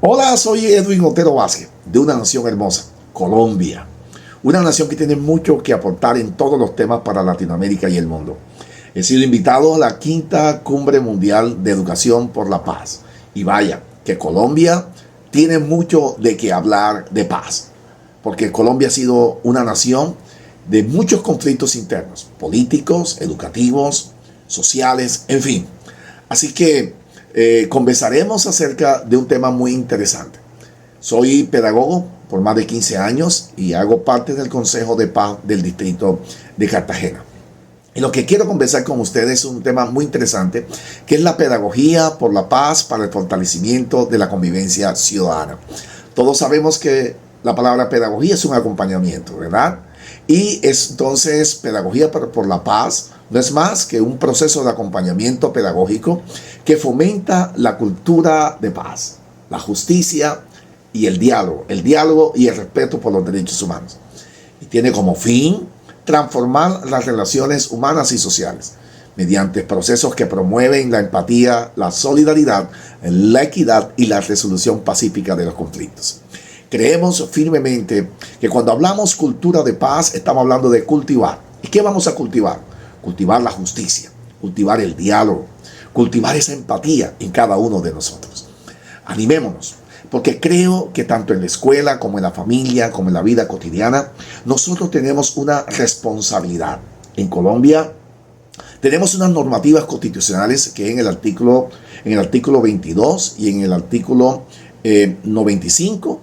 Hola, soy Edwin Otero Vázquez, de una nación hermosa, Colombia. Una nación que tiene mucho que aportar en todos los temas para Latinoamérica y el mundo. He sido invitado a la quinta Cumbre Mundial de Educación por la Paz. Y vaya, que Colombia tiene mucho de qué hablar de paz. Porque Colombia ha sido una nación de muchos conflictos internos, políticos, educativos, sociales, en fin. Así que conversaremos acerca de un tema muy interesante. Soy pedagogo por más de 15 años y hago parte del Consejo de Paz del Distrito de Cartagena. Y lo que quiero conversar con ustedes es un tema muy interesante, que es la pedagogía por la paz para el fortalecimiento de la convivencia ciudadana. Todos sabemos que la palabra pedagogía es un acompañamiento, ¿verdad? Y entonces pedagogía por la paz no es más que un proceso de acompañamiento pedagógico que fomenta la cultura de paz, la justicia y el diálogo y el respeto por los derechos humanos. Y tiene como fin transformar las relaciones humanas y sociales mediante procesos que promueven la empatía, la solidaridad, la equidad y la resolución pacífica de los conflictos. Creemos firmemente que cuando hablamos cultura de paz estamos hablando de cultivar. ¿Y qué vamos a cultivar? Cultivar la justicia, cultivar el diálogo, cultivar esa empatía en cada uno de nosotros. Animémonos, porque creo que tanto en la escuela como en la familia, como en la vida cotidiana, nosotros tenemos una responsabilidad. En Colombia tenemos unas normativas constitucionales que en el artículo 22 y en el artículo 95,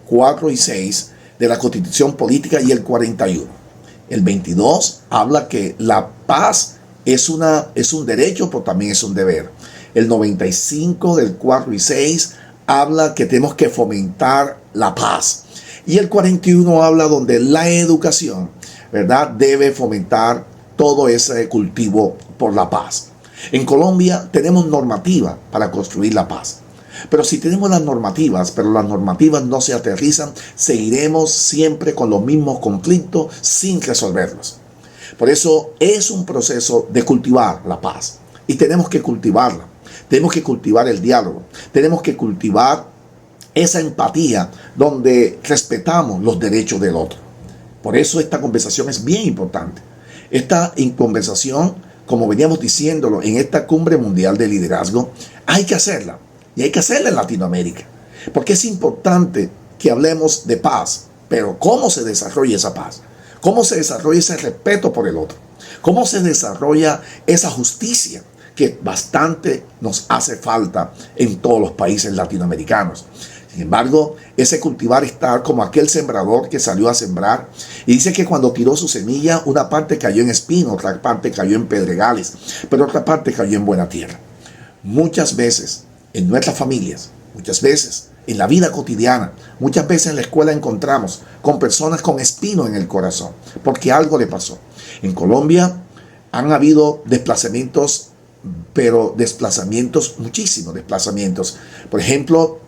4 y 6 de la Constitución Política y el 41. El 22 habla que la paz es un derecho, pero también es un deber. El 95 del 4 y 6 habla que tenemos que fomentar la paz. Y el 41 habla donde la educación, ¿verdad?, debe fomentar todo ese cultivo por la paz. En Colombia tenemos normativa para construir la paz. Pero si tenemos las normativas, pero las normativas no se aterrizan, seguiremos siempre con los mismos conflictos sin resolverlos. Por eso es un proceso de cultivar la paz. Y tenemos que cultivarla. Tenemos que cultivar el diálogo. Tenemos que cultivar esa empatía donde respetamos los derechos del otro. Por eso esta conversación es bien importante. Esta conversación, como veníamos diciéndolo en esta Cumbre Mundial de Liderazgo, hay que hacerla. Y hay que hacerla en Latinoamérica. Porque es importante que hablemos de paz. Pero ¿cómo se desarrolla esa paz? ¿Cómo se desarrolla ese respeto por el otro? ¿Cómo se desarrolla esa justicia que bastante nos hace falta en todos los países latinoamericanos? Sin embargo, ese cultivar está como aquel sembrador que salió a sembrar y dice que cuando tiró su semilla, una parte cayó en espino, otra parte cayó en pedregales, pero otra parte cayó en buena tierra. Muchas veces en nuestras familias, muchas veces en la vida cotidiana, muchas veces en la escuela encontramos con personas con espino en el corazón, porque algo le pasó. En Colombia han habido desplazamientos, pero muchísimos desplazamientos. Por ejemplo,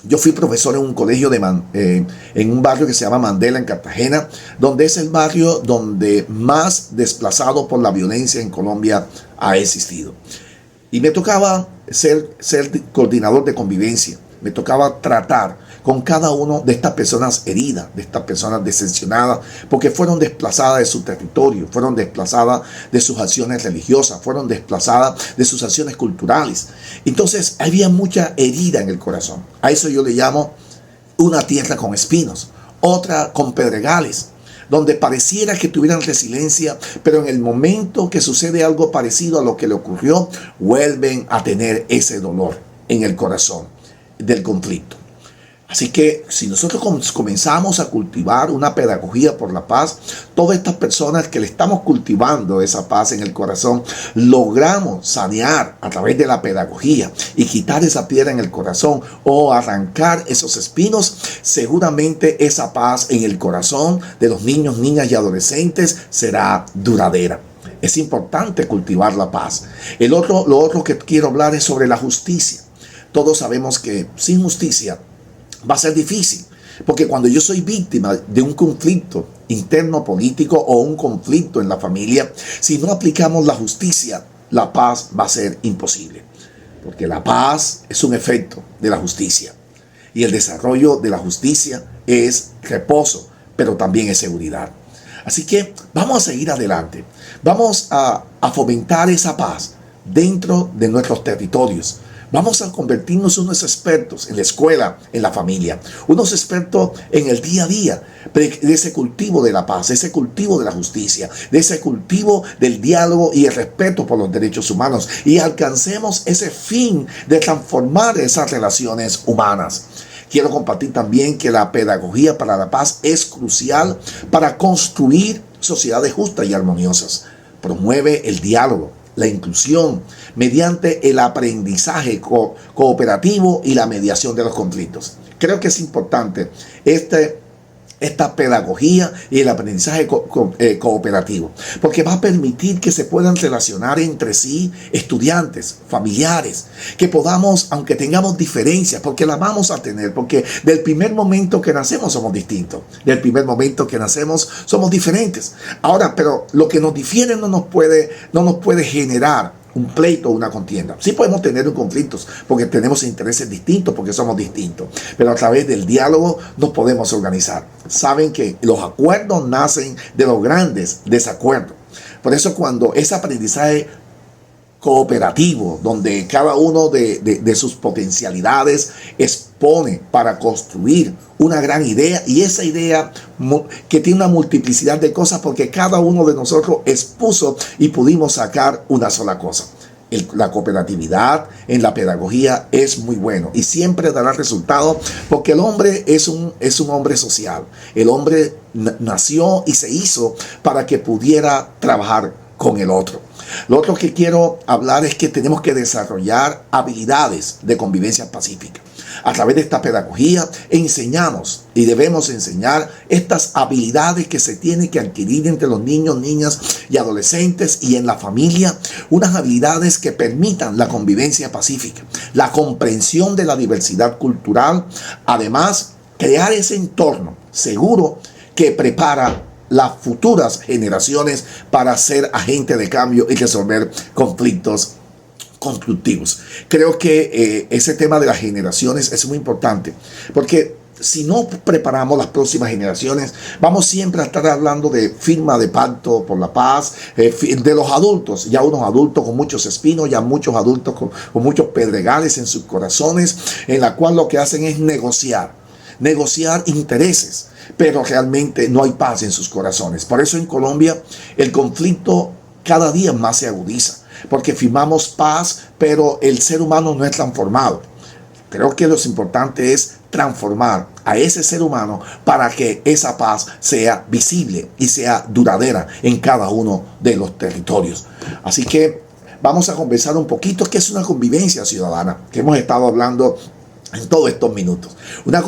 yo fui profesor en un colegio en un barrio que se llama Mandela, en Cartagena, donde es el barrio donde más desplazado por la violencia en Colombia ha existido. Y me tocaba ser coordinador de convivencia. Me tocaba tratar con cada uno de estas personas heridas, de estas personas decepcionadas, porque fueron desplazadas de su territorio, fueron desplazadas de sus acciones religiosas, fueron desplazadas de sus acciones culturales. Entonces había mucha herida en el corazón. A eso yo le llamo una tierra con espinos, otra con pedregales, donde pareciera que tuvieran resiliencia, pero en el momento que sucede algo parecido a lo que le ocurrió, vuelven a tener ese dolor en el corazón del conflicto. Así que si nosotros comenzamos a cultivar una pedagogía por la paz, todas estas personas que le estamos cultivando esa paz en el corazón, logramos sanear a través de la pedagogía y quitar esa piedra en el corazón o arrancar esos espinos, seguramente esa paz en el corazón de los niños, niñas y adolescentes será duradera. Es importante cultivar la paz. Lo otro que quiero hablar es sobre la justicia. Todos sabemos que sin justicia va a ser difícil, porque cuando yo soy víctima de un conflicto interno político o un conflicto en la familia, si no aplicamos la justicia, la paz va a ser imposible, porque la paz es un efecto de la justicia. Y el desarrollo de la justicia es reposo, pero también es seguridad. Así que vamos a seguir adelante. Vamos a fomentar esa paz dentro de nuestros territorios. Vamos a convertirnos en unos expertos en la escuela, en la familia, unos expertos en el día a día, de ese cultivo de la paz, ese cultivo de la justicia, de ese cultivo del diálogo y el respeto por los derechos humanos, y alcancemos ese fin de transformar esas relaciones humanas. Quiero compartir también que la pedagogía para la paz es crucial para construir sociedades justas y armoniosas. Promueve el diálogo, la inclusión, mediante el aprendizaje cooperativo y la mediación de los conflictos. Creo que es importante esta pedagogía y el aprendizaje cooperativo, porque va a permitir que se puedan relacionar entre sí estudiantes, familiares, que podamos, aunque tengamos diferencias, porque las vamos a tener, porque del primer momento que nacemos somos distintos, del primer momento que nacemos somos diferentes. Ahora, pero lo que nos difiere no nos puede generar un pleito o una contienda. Sí podemos tener conflictos porque tenemos intereses distintos, porque somos distintos, pero a través del diálogo nos podemos organizar. Saben que los acuerdos nacen de los grandes desacuerdos. Por eso cuando ese aprendizaje cooperativo, donde cada uno de sus potencialidades expone para construir una gran idea, y esa idea que tiene una multiplicidad de cosas porque cada uno de nosotros expuso y pudimos sacar una sola cosa. La cooperatividad en la pedagogía es muy bueno y siempre dará resultado, porque el hombre es un hombre social. El hombre nació y se hizo para que pudiera trabajar con el otro. Lo otro que quiero hablar es que tenemos que desarrollar habilidades de convivencia pacífica. A través de esta pedagogía enseñamos y debemos enseñar estas habilidades que se tienen que adquirir entre los niños, niñas y adolescentes y en la familia, unas habilidades que permitan la convivencia pacífica, la comprensión de la diversidad cultural, además crear ese entorno seguro que prepara las futuras generaciones para ser agentes de cambio y resolver conflictos constructivos. Creo que ese tema de las generaciones es muy importante, porque si no preparamos las próximas generaciones, vamos siempre a estar hablando de firma de pacto por la paz, de los adultos, ya unos adultos con muchos espinos, ya muchos adultos con muchos pedregales en sus corazones, en la cual lo que hacen es negociar intereses, pero realmente no hay paz en sus corazones. Por eso en Colombia el conflicto cada día más se agudiza, porque firmamos paz, pero el ser humano no es transformado. Creo que lo importante es transformar a ese ser humano para que esa paz sea visible y sea duradera en cada uno de los territorios. Así que vamos a conversar un poquito qué es una convivencia ciudadana, que hemos estado hablando en todos estos minutos. Una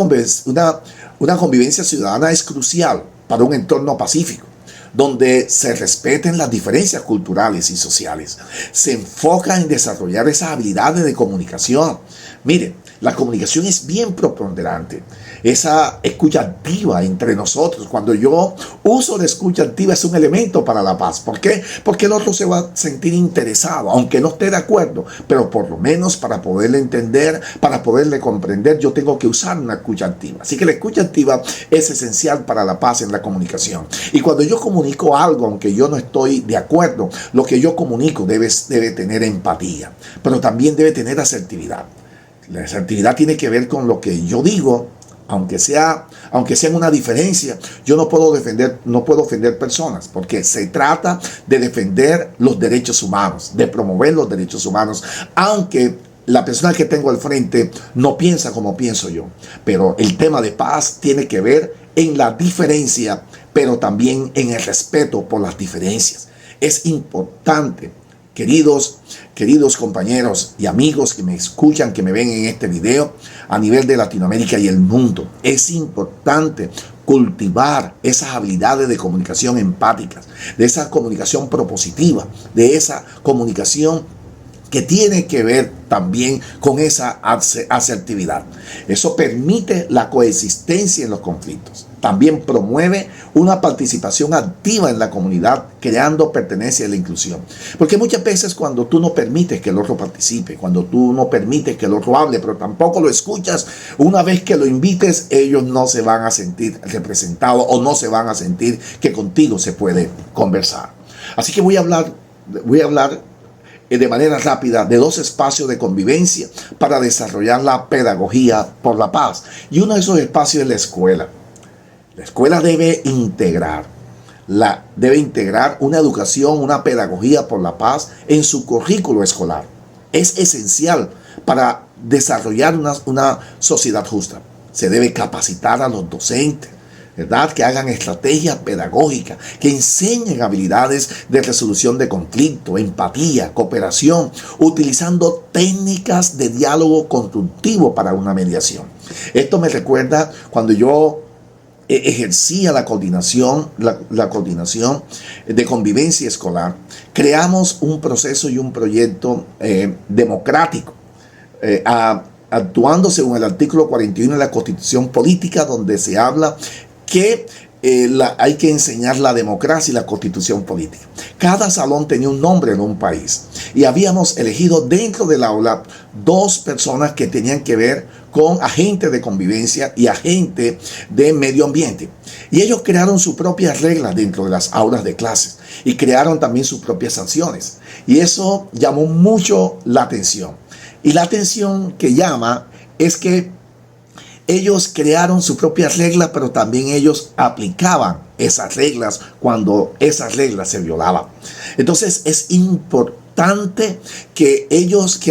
convivencia ciudadana es crucial para un entorno pacífico, donde se respeten las diferencias culturales y sociales. Se enfoca en desarrollar esas habilidades de comunicación. Miren, la comunicación es bien preponderante. Esa escucha activa entre nosotros. Cuando yo uso la escucha activa es un elemento para la paz. ¿Por qué? Porque el otro se va a sentir interesado, aunque no esté de acuerdo, pero por lo menos para poderle entender, para poderle comprender, yo tengo que usar una escucha activa. Así que la escucha activa es esencial para la paz en la comunicación. Y cuando yo comunico algo, aunque yo no estoy de acuerdo, lo que yo comunico debe tener empatía, pero también debe tener asertividad. La asertividad tiene que ver con lo que yo digo, aunque sea en una diferencia. Yo no puedo ofender personas, porque se trata de defender los derechos humanos, de promover los derechos humanos, aunque la persona que tengo al frente no piensa como pienso yo. Pero el tema de paz tiene que ver en la diferencia, pero también en el respeto por las diferencias. Es importante, queridos compañeros y amigos que me escuchan, que me ven en este video a nivel de Latinoamérica y el mundo, es importante cultivar esas habilidades de comunicación empáticas, de esa comunicación propositiva, de esa comunicación que tiene que ver también con esa asertividad. Eso permite la coexistencia en los conflictos. También promueve una participación activa en la comunidad, creando pertenencia y la inclusión. Porque muchas veces cuando tú no permites que el otro participe, cuando tú no permites que el otro hable, pero tampoco lo escuchas, una vez que lo invites, ellos no se van a sentir representados o no se van a sentir que contigo se puede conversar. Así que voy a hablar de manera rápida de 2 espacios de convivencia para desarrollar la pedagogía por la paz. Y uno de esos espacios es la escuela. La escuela debe integrar una educación, una pedagogía por la paz en su currículo escolar. Es esencial para desarrollar una sociedad justa. Se debe capacitar a los docentes, ¿verdad? Que hagan estrategias pedagógicas, que enseñen habilidades de resolución de conflicto, empatía, cooperación, utilizando técnicas de diálogo constructivo para una mediación. Esto me recuerda cuando yo ejercía la coordinación de convivencia escolar. Creamos un proceso y un proyecto democrático, actuando según el artículo 41 de la Constitución Política, donde se habla que hay que enseñar la democracia y la constitución política. Cada salón tenía un nombre en un país y habíamos elegido dentro del aula 2 personas que tenían que ver con agentes de convivencia y agentes de medio ambiente. Y ellos crearon sus propias reglas dentro de las aulas de clases y crearon también sus propias sanciones. Y eso llamó mucho la atención. Y la atención que llama es que ellos crearon sus propias reglas, pero también ellos aplicaban esas reglas cuando esas reglas se violaban. Entonces es importante que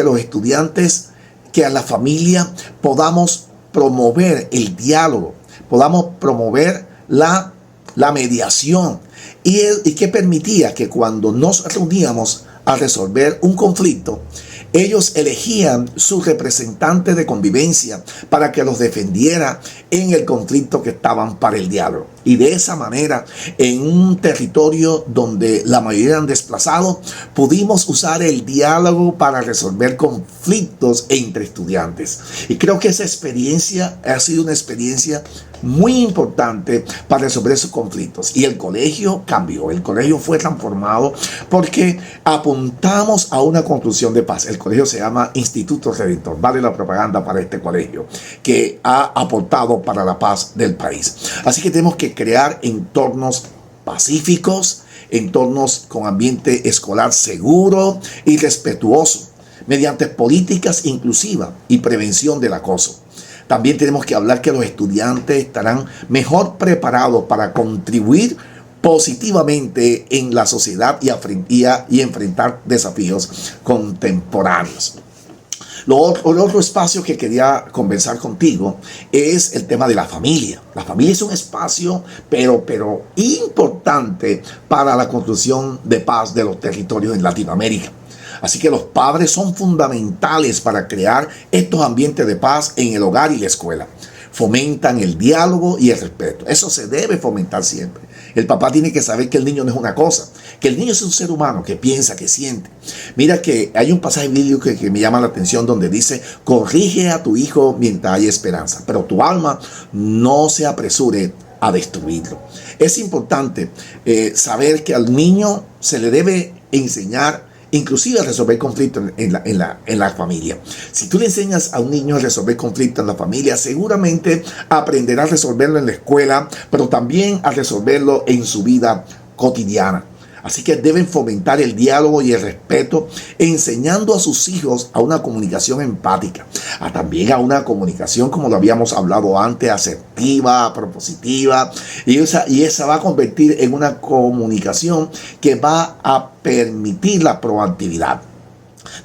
los estudiantes, que a la familia podamos promover el diálogo, podamos promover la mediación y que permitía que cuando nos reuníamos a resolver un conflicto, ellos elegían su representante de convivencia para que los defendiera en el conflicto que estaban para el diálogo. Y de esa manera, en un territorio donde la mayoría eran desplazados, pudimos usar el diálogo para resolver conflictos entre estudiantes. Y creo que esa experiencia ha sido una experiencia muy importante para resolver esos conflictos. Y el colegio cambió, el colegio fue transformado porque apuntamos a una construcción de paz. El colegio se llama Instituto Redentor, vale la propaganda para este colegio, que ha aportado para la paz del país. Así que tenemos que crear entornos pacíficos, entornos con ambiente escolar seguro y respetuoso, mediante políticas inclusivas y prevención del acoso. También tenemos que hablar que los estudiantes estarán mejor preparados para contribuir positivamente en la sociedad y enfrentar desafíos contemporáneos. El otro espacio que quería conversar contigo es el tema de la familia. La familia es un espacio, pero importante para la construcción de paz de los territorios en Latinoamérica. Así que los padres son fundamentales para crear estos ambientes de paz en el hogar y la escuela. Fomentan el diálogo y el respeto. Eso se debe fomentar siempre. El papá tiene que saber que el niño no es una cosa, que el niño es un ser humano que piensa, que siente. Mira que hay un pasaje bíblico que me llama la atención donde dice: corrige a tu hijo mientras hay esperanza, pero tu alma no se apresure a destruirlo. Es importante saber que al niño se le debe enseñar inclusive a resolver conflictos en la familia. Si tú le enseñas a un niño a resolver conflictos en la familia, seguramente aprenderá a resolverlo en la escuela, pero también a resolverlo en su vida cotidiana. Así que deben fomentar el diálogo y el respeto, enseñando a sus hijos a una comunicación empática, también a una comunicación, como lo habíamos hablado antes, asertiva, propositiva, y esa va a convertir en una comunicación que va a permitir la proactividad.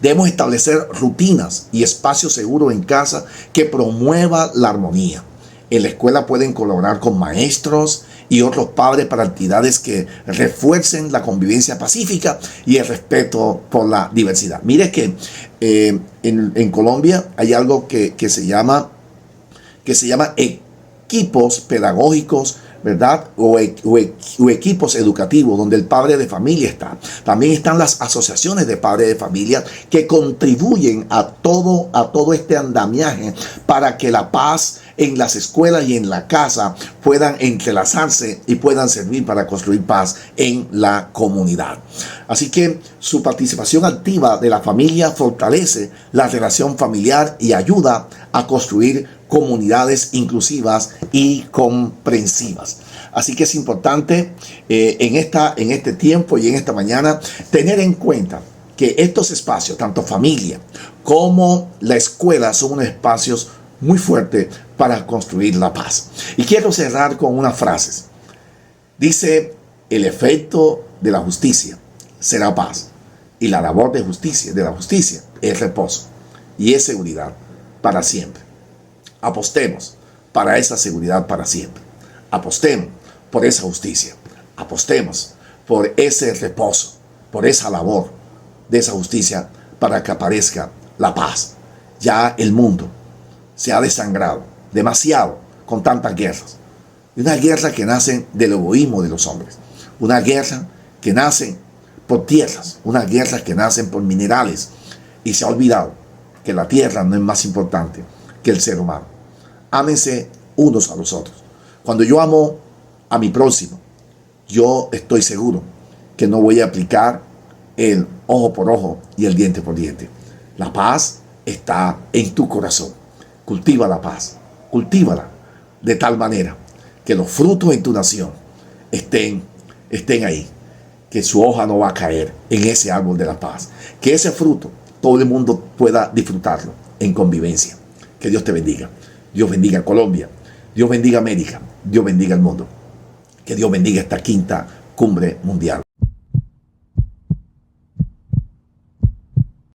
Debemos establecer rutinas y espacios seguros en casa que promuevan la armonía. En la escuela pueden colaborar con maestros y otros padres para actividades que refuercen la convivencia pacífica y el respeto por la diversidad. Mire que en Colombia hay algo que se llama equipos pedagógicos, ¿verdad? O equipos educativos donde el padre de familia está. También están las asociaciones de padres de familia que contribuyen a todo este andamiaje para que la paz en las escuelas y en la casa puedan entrelazarse y puedan servir para construir paz en la comunidad. Así que su participación activa de la familia fortalece la relación familiar y ayuda a construir comunidades inclusivas y comprensivas. Así que es importante en este tiempo y en esta mañana tener en cuenta que estos espacios, tanto familia como la escuela, son unos espacios muy fuertes para construir la paz. Y quiero cerrar con unas frases. Dice: el efecto de la justicia será paz, y la labor de la justicia es reposo y es seguridad para siempre. Apostemos para esa seguridad para siempre. Apostemos por esa justicia. Apostemos por ese reposo, por esa labor de esa justicia, para que aparezca la paz. Ya el mundo se ha desangrado demasiado con tantas guerras. Una guerra que nace del egoísmo de los hombres. Una guerra que nace por tierras. Una guerra que nace por minerales. Y se ha olvidado que la tierra no es más importante que el ser humano. Ámense unos a los otros. Cuando yo amo a mi próximo, yo estoy seguro que no voy a aplicar el ojo por ojo y el diente por diente. La paz está en tu corazón. Cultiva la paz. Cultívala de tal manera que los frutos en tu nación estén ahí. Que su hoja no va a caer en ese árbol de la paz. Que ese fruto todo el mundo pueda disfrutarlo en convivencia. Que Dios te bendiga. Dios bendiga a Colombia. Dios bendiga a América. Dios bendiga al mundo. Que Dios bendiga esta quinta cumbre mundial.